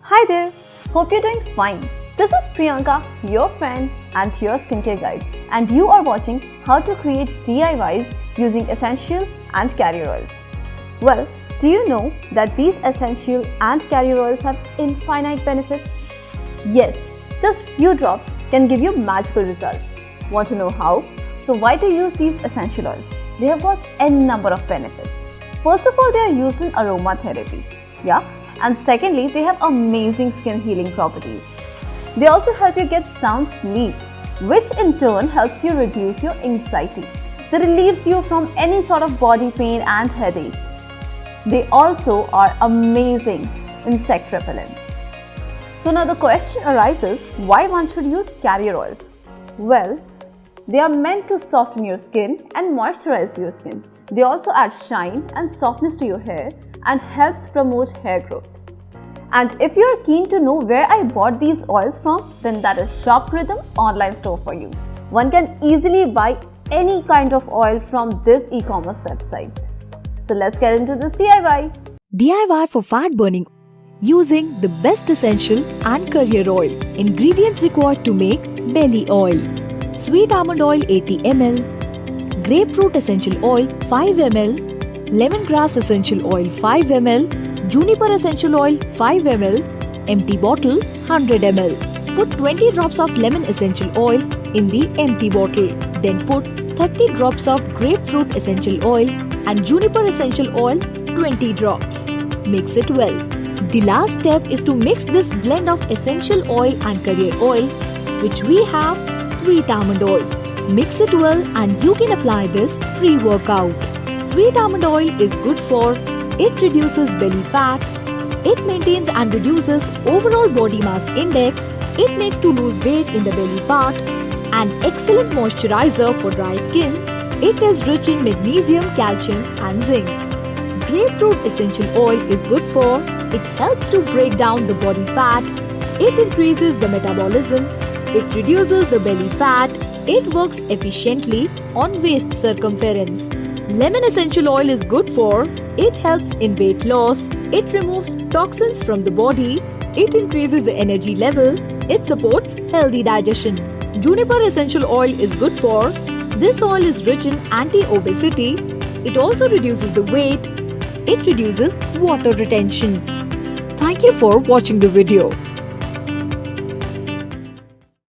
Hi there, hope you're doing fine. This is Priyanka, your friend and your skincare guide, and you are watching how to create DIYs using essential and carrier oils. Well, do you know that these essential and carrier oils have infinite benefits? Yes, just few drops can give you magical results. Want to know how? So why to use these essential oils? They have got n number of benefits. First of all, they are used in aromatherapy. And secondly, they have amazing skin healing properties. They also help you get sound sleep, which in turn helps you reduce your anxiety. They relieves you from any sort of body pain and headache. They also are amazing insect repellents. So now the question arises, why one should use carrier oils? Well, they are meant to soften your skin and moisturize your skin. They also add shine and softness to your hair and helps promote hair growth. And if you are keen to know where I bought these oils from, then that is Shop Rhythm online store for you. One can easily buy any kind of oil from this e-commerce website. So let's get into this DIY. DIY for fat burning using the best essential and carrier oil. Ingredients required to make belly oil: sweet almond oil 80 ml, grapefruit essential oil 5 ml, lemongrass essential oil 5 ml, juniper essential oil 5 ml, empty bottle 100 ml. Put 20 drops of lemon essential oil in the empty bottle. Then put 30 drops of grapefruit essential oil and juniper essential oil 20 drops. Mix it well. The last step is to mix this blend of essential oil and carrier oil, which we have sweet almond oil. Mix it well and you can apply this pre-workout. Sweet almond oil is good for it reduces belly fat, it maintains and reduces overall body mass index, it makes to lose weight in the belly part, an excellent moisturizer for dry skin. It is rich in magnesium, calcium and zinc. Grapefruit essential oil is good for it helps to break down the body fat, it increases the metabolism, it reduces the belly fat, it works efficiently on waist circumference. Lemon essential oil is good for it helps in weight loss, it removes toxins from the body, it increases the energy level, it supports healthy digestion. Juniper essential oil is good for this oil is rich in anti-obesity, it also reduces the weight, it reduces water retention. Thank you for watching the video.